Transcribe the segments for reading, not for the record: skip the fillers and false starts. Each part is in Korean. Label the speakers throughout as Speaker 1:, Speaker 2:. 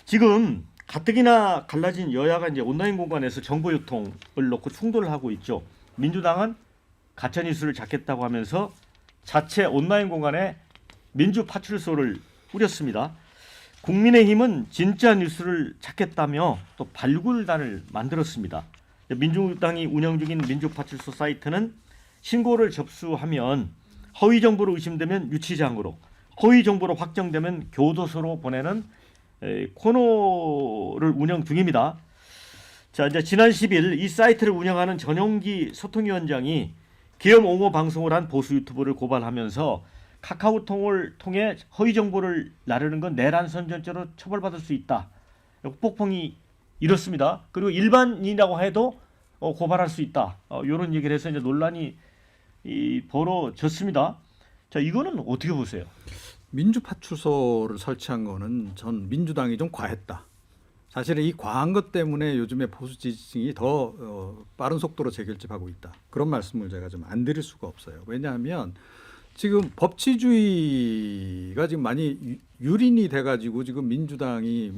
Speaker 1: 지금 가뜩이나 갈라진 여야가 이제 온라인 공간에서 정보 유통을 놓고 충돌을 하고 있죠. 민주당은 가짜 뉴스를 잡겠다고 하면서 자체 온라인 공간에 민주 파출소를 꾸렸습니다. 국민의힘은 진짜 뉴스를 찾겠다며 또 발굴단을 만들었습니다. 민주당이 운영 중인 민주파출소 사이트는 신고를 접수하면 허위 정보로 의심되면 유치장으로, 허위 정보로 확정되면 교도소로 보내는 코너를 운영 중입니다. 자, 이제 지난 10일 이 사이트를 운영하는 전용기 소통위원장이 계엄 옹호 방송을 한 보수 유튜버를 고발하면서 카카오톡을 통해 허위 정보를 나르는 건 내란 선전죄로 처벌받을 수 있다. 폭풍이 이렇습니다. 그리고 일반인이라고 해도 고발할 수 있다. 이런 얘기를 해서 이제 논란이 벌어졌습니다. 자, 이거는 어떻게 보세요?
Speaker 2: 민주파출소를 설치한 거는 전 민주당이 좀 과했다. 사실은 이 과한 것 때문에 요즘에 보수 지지층이 더 빠른 속도로 재결집하고 있다. 그런 말씀을 제가 좀 안 드릴 수가 없어요. 왜냐하면 지금 법치주의가 지금 많이 유린이 돼가지고 지금 민주당이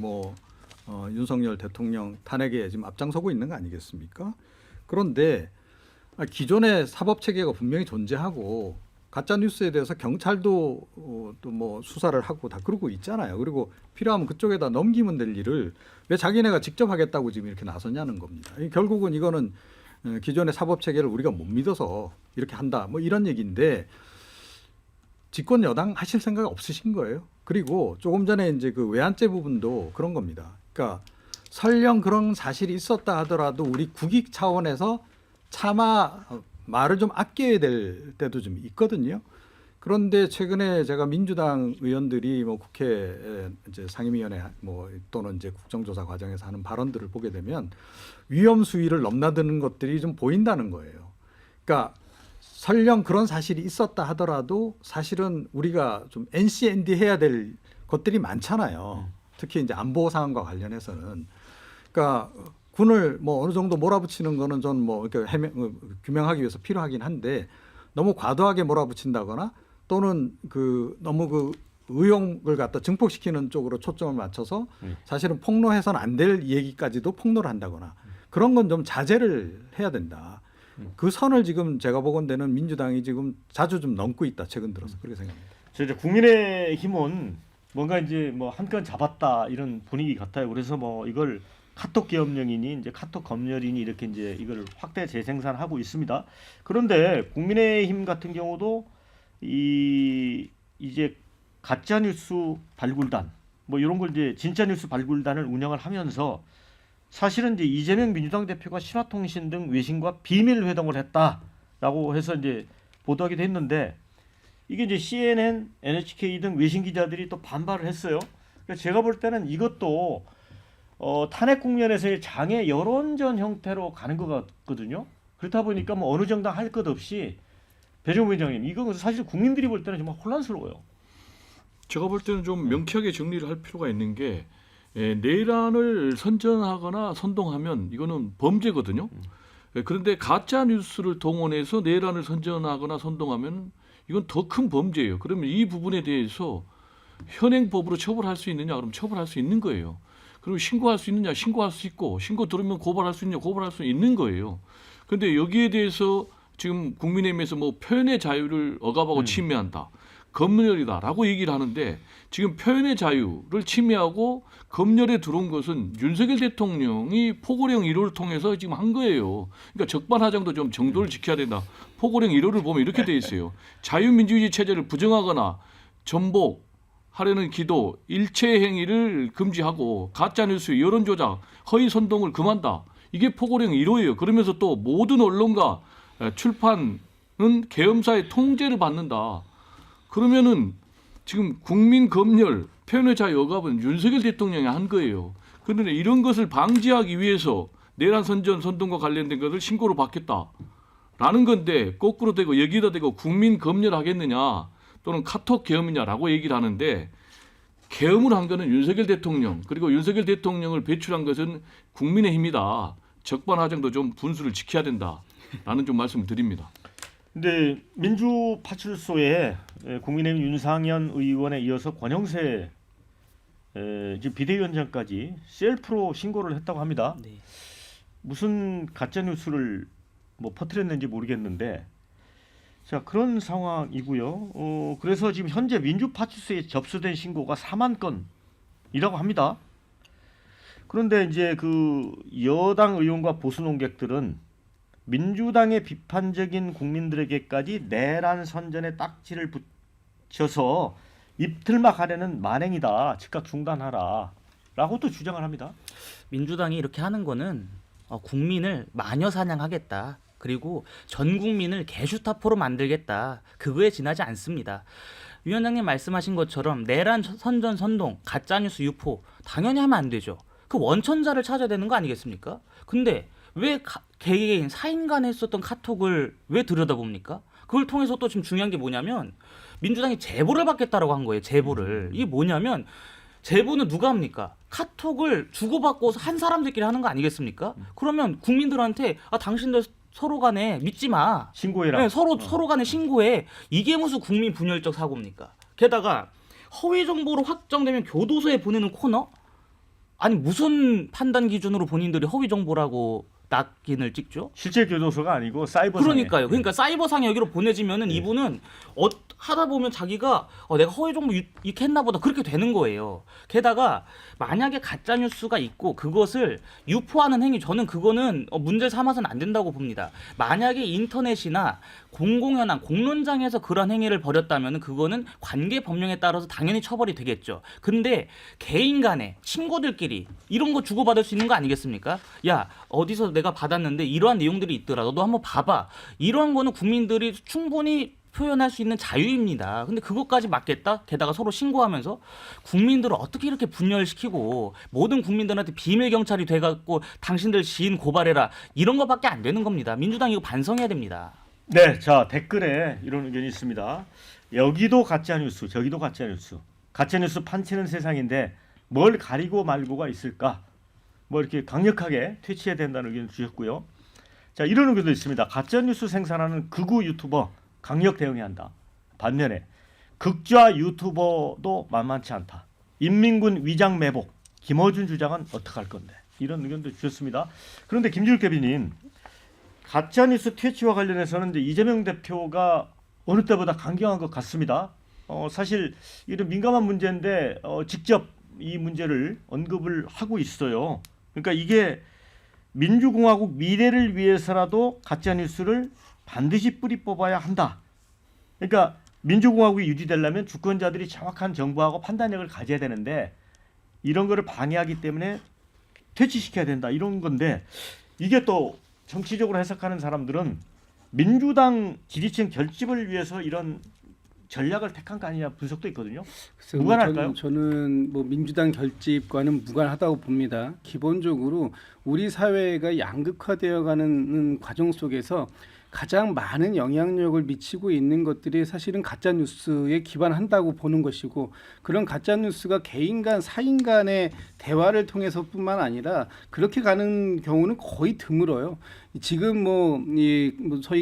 Speaker 2: 윤석열 대통령 탄핵에 지금 앞장서고 있는 거 아니겠습니까? 그런데 기존의 사법 체계가 분명히 존재하고 가짜 뉴스에 대해서 경찰도 또 수사를 하고 다 그러고 있잖아요. 그리고 필요하면 그쪽에다 넘기면 될 일을 왜 자기네가 직접 하겠다고 지금 이렇게 나섰냐는 겁니다. 결국은 이거는 기존의 사법 체계를 우리가 못 믿어서 이렇게 한다. 이런 얘기인데 집권 여당 하실 생각 없으신 거예요. 그리고 조금 전에 이제 그 외환죄 부분도 그런 겁니다. 그러니까 설령 그런 사실이 있었다 하더라도 우리 국익 차원에서 차마 말을 좀 아껴야 될 때도 좀 있거든요. 그런데 최근에 제가 민주당 의원들이 국회 이제 상임위원회 또는 이제 국정조사 과정에서 하는 발언들을 보게 되면 위험 수위를 넘나드는 것들이 좀 보인다는 거예요. 그러니까 설령 그런 사실이 있었다 하더라도 사실은 우리가 좀 NCND 해야 될 것들이 많잖아요. 특히 이제 안보 상황과 관련해서는. 그러니까 군을 어느 정도 몰아붙이는 거는 전 이렇게 규명하기 위해서 필요하긴 한데 너무 과도하게 몰아붙인다거나 또는 너무 의혹을 갖다 증폭시키는 쪽으로 초점을 맞춰서 사실은 폭로해서는 안 될 얘기까지도 폭로를 한다거나 그런 건 좀 자제를 해야 된다. 그 선을 지금 제가 보건대는 민주당이 지금 자주 좀 넘고 있다. 최근 들어서 그렇게 생각합니다.
Speaker 1: 저 이제 국민의힘은 뭔가 이제 한 건 잡았다 이런 분위기 같아요. 그래서 이걸 카톡 계엄령이니 이제 카톡 검열이니 이렇게 이제 이걸 확대 재생산하고 있습니다. 그런데 국민의힘 같은 경우도 이제 가짜 뉴스 발굴단 이런 걸 이제 진짜 뉴스 발굴단을 운영을 하면서 사실은 이제 이재명 민주당 대표가 신화통신 등 외신과 비밀 회동을 했다라고 해서 이제 보도하기도 했는데 이게 이제 CNN, NHK 등 외신 기자들이 또 반발을 했어요. 그래서 제가 볼 때는 이것도 탄핵 국면에서의 장애 여론전 형태로 가는 것 같거든요. 그렇다 보니까 어느 정당 할 것 없이 배종우 위원장님, 이건 사실 국민들이 볼 때는 정말 혼란스러워요.
Speaker 3: 제가 볼 때는 좀 명쾌하게 정리를 할 필요가 있는 게 내란을 선전하거나 선동하면 이거는 범죄거든요. 그런데 가짜 뉴스를 동원해서 내란을 선전하거나 선동하면 이건 더 큰 범죄예요. 그러면 이 부분에 대해서 현행법으로 처벌할 수 있느냐? 그럼 처벌할 수 있는 거예요. 그리고 신고할 수 있느냐? 신고할 수 있고, 신고 들으면 고발할 수 있느냐? 고발할 수 있는 거예요. 그런데 여기에 대해서 지금 국민의힘에서 표현의 자유를 억압하고 침해한다. 검열이다라고 얘기를 하는데 지금 표현의 자유를 침해하고 검열에 들어온 것은 윤석열 대통령이 포고령 1호를 통해서 지금 한 거예요. 그러니까 적반하장도 좀 정도를 지켜야 된다. 포고령 1호를 보면 이렇게 돼 있어요. 자유민주주의 체제를 부정하거나 전복하려는 기도, 일체 행위를 금지하고 가짜뉴스, 여론조작, 허위선동을 금한다. 이게 포고령 1호예요. 그러면서 또 모든 언론과 출판은 계엄사의 통제를 받는다. 그러면은 지금 국민 검열, 표현의 자유 억압은 윤석열 대통령이 한 거예요. 그런데 이런 것을 방지하기 위해서 내란 선전, 선동과 관련된 것을 신고로 받겠다라는 건데 거꾸로 되고 여기다 대고 국민 검열하겠느냐 또는 카톡 계엄이냐라고 얘기를 하는데 계엄을 한 거는 윤석열 대통령 그리고 윤석열 대통령을 배출한 것은 국민의힘이다. 적반하장도 좀 분수를 지켜야 된다라는 좀 말씀을 드립니다.
Speaker 1: 근데 민주파출소에 국민의힘 윤상현 의원에 이어서 권영세 지금 비대위원장까지 셀프로 신고를 했다고 합니다.
Speaker 4: 네.
Speaker 1: 무슨 가짜 뉴스를 뭐 퍼뜨렸는지 모르겠는데 자 그런 상황이고요. 그래서 지금 현재 민주파출소에 접수된 신고가 4만 건이라고 합니다. 그런데 이제 그 여당 의원과 보수 논객들은 민주당의 비판적인 국민들에게까지 내란 선전에 딱지를 붙여서 입틀막 하려는 만행이다. 즉각 중단하라라고 또 주장을 합니다.
Speaker 4: 민주당이 이렇게 하는 거는 국민을 마녀 사냥하겠다. 그리고 전 국민을 개슈타포로 만들겠다. 그거에 지나지 않습니다. 위원장님 말씀하신 것처럼 내란 선전 선동, 가짜뉴스 유포 당연히 하면 안 되죠. 그 원천자를 찾아야 되는 거 아니겠습니까? 근데 왜 개개인 사인 간에 했었던 카톡을 왜 들여다봅니까? 그걸 통해서 또 지금 중요한 게 뭐냐면 민주당이 제보를 받겠다라고 한 거예요. 제보를. 이게 뭐냐면 제보는 누가 합니까? 카톡을 주고받고 한 사람들끼리 하는 거 아니겠습니까? 그러면 국민들한테 당신들 서로 간에 믿지 마.
Speaker 1: 신고해라.
Speaker 4: 네, 서로 간에 신고해. 이게 무슨 국민 분열적 사고입니까? 게다가 허위 정보로 확정되면 교도소에 보내는 코너? 아니 무슨 판단 기준으로 본인들이 허위 정보라고 낙인을 찍죠?
Speaker 1: 실제 교도소가 아니고 사이버상에.
Speaker 4: 그러니까요. 그러니까 사이버상에 여기로 보내지면은 이분은 하다 보면 자기가 내가 허위 정보 이렇게 했나 보다 그렇게 되는 거예요. 게다가 만약에 가짜 뉴스가 있고 그것을 유포하는 행위 저는 그거는 문제 삼아서는 안 된다고 봅니다. 만약에 인터넷이나 공공연한 공론장에서 그런 행위를 벌였다면 그거는 관계 법령에 따라서 당연히 처벌이 되겠죠. 근데 개인 간에 친구들끼리 이런 거 주고받을 수 있는 거 아니겠습니까? 야 어디서 내가 받았는데 이러한 내용들이 있더라. 너도 한번 봐봐. 이런 거는 국민들이 충분히 표현할 수 있는 자유입니다. 근데 그것까지 막겠다? 게다가 서로 신고하면서 국민들을 어떻게 이렇게 분열시키고 모든 국민들한테 비밀 경찰이 돼갖고 당신들 지인 고발해라 이런 거밖에 안 되는 겁니다. 민주당 이거 반성해야 됩니다.
Speaker 1: 네, 자 댓글에 이런 의견이 있습니다. 여기도 가짜 뉴스, 저기도 가짜 뉴스. 가짜 뉴스 판치는 세상인데 뭘 가리고 말고가 있을까? 뭐 이렇게 강력하게 퇴치해야 된다는 의견을 주셨고요. 자 이런 의견도 있습니다. 가짜 뉴스 생산하는 극우 유튜버 강력 대응해야 한다. 반면에 극좌 유튜버도 만만치 않다. 인민군 위장 매복 김어준 주장은 어떡할 건데? 이런 의견도 주셨습니다. 그런데 김지욱 대변인 가짜뉴스 퇴치와 관련해서는 이제 이재명 대표가 어느 때보다 강경한 것 같습니다. 사실 이런 민감한 문제인데 직접 이 문제를 언급을 하고 있어요. 그러니까 이게 민주공화국 미래를 위해서라도 가짜뉴스를 반드시 뿌리 뽑아야 한다. 그러니까 민주공화국이 유지되려면 주권자들이 정확한 정보하고 판단력을 가져야 되는데 이런 거를 방해하기 때문에 퇴치시켜야 된다. 이런 건데 이게 또 정치적으로 해석하는 사람들은 민주당 지지층 결집을 위해서 이런 전략을 택한 거 아니냐 분석도 있거든요. 무관할까요?
Speaker 5: 저는 뭐 민주당 결집과는 무관하다고 봅니다. 기본적으로 우리 사회가 양극화되어가는 과정 속에서 가장 많은 영향력을 미치고 있는 것들이 사실은 가짜 뉴스에 기반한다고 보는 것이고 그런 가짜 뉴스가 개인 간 사인 간의 대화를 통해서뿐만 아니라 그렇게 가는 경우는 거의 드물어요. 지금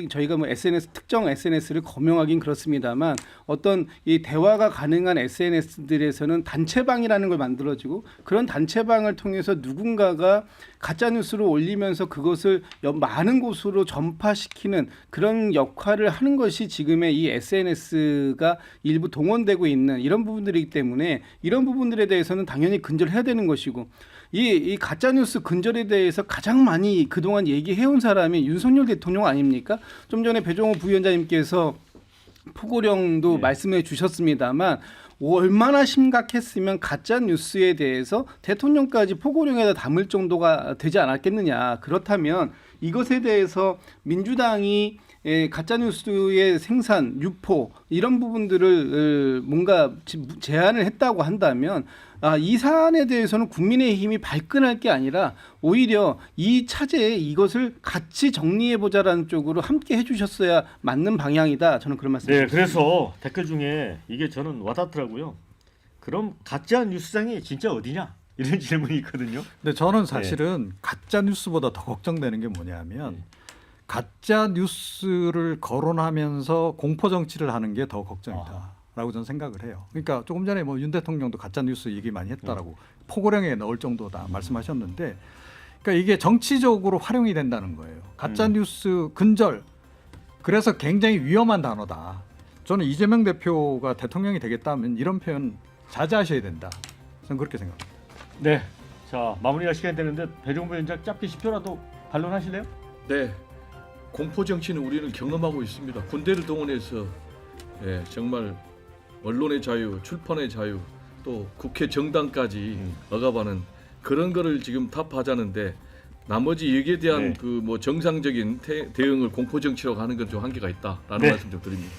Speaker 5: 저희가 SNS 특정 SNS를 거명하긴 그렇습니다만 어떤 이 대화가 가능한 SNS들에서는 단체방이라는 걸 만들어지고 그런 단체방을 통해서 누군가가 가짜 뉴스를 올리면서 그것을 많은 곳으로 전파시키는 그런 역할을 하는 것이 지금의 이 SNS가 일부 동원되고 있는 이런 부분들이기 때문에 이런 부분들에 대해서는 당연히 근절해야 되는 것이고 이 가짜 뉴스 근절에 대해서 가장 많이 그동안 얘기해온 사람이 윤석열 대통령 아닙니까? 좀 전에 배종호 부위원장님께서 포고령도 말씀해 주셨습니다만 얼마나 심각했으면 가짜 뉴스에 대해서 대통령까지 포고령에다 담을 정도가 되지 않았겠느냐. 그렇다면 이것에 대해서 민주당이 가짜뉴스의 생산, 유포 이런 부분들을 뭔가 제한을 했다고 한다면 이 사안에 대해서는 국민의힘이 발끈할 게 아니라 오히려 이 차제에 이것을 같이 정리해보자라는 쪽으로 함께 해주셨어야 맞는 방향이다. 저는 그런 말씀을
Speaker 1: 네, 그래서 댓글 중에 이게 저는 와닿더라고요. 그럼 가짜 뉴스장이 진짜 어디냐? 이런 질문이 있거든요.
Speaker 2: 근데 저는 사실은 가짜 뉴스보다 더 걱정되는 게 뭐냐면 가짜 뉴스를 거론하면서 공포 정치를 하는 게 더 걱정이다. 저는 생각을 해요. 그러니까 조금 전에 뭐 윤 대통령도 가짜 뉴스 얘기 많이 했다라고 포고령에 넣을 정도다 말씀하셨는데, 그러니까 이게 정치적으로 활용이 된다는 거예요. 가짜 뉴스 근절. 그래서 굉장히 위험한 단어다. 저는 이재명 대표가 대통령이 되겠다면 이런 표현 자제하셔야 된다. 저는 그렇게 생각합니다.
Speaker 1: 네. 자, 마무리할 시간이 되는데 배종부 위원장 짧게 10초라도 반론하실래요?
Speaker 3: 네, 공포 정치는 우리는 경험하고 있습니다. 군대를 동원해서 정말 언론의 자유, 출판의 자유, 또 국회 정당까지 억압하는 그런 거를 지금 타파하자는데 나머지 여기에 대한
Speaker 1: 네.
Speaker 3: 그 뭐 정상적인 대응을 공포 정치라고 하는 건 좀 한계가 있다라는
Speaker 1: 네.
Speaker 3: 말씀 좀 드립니다.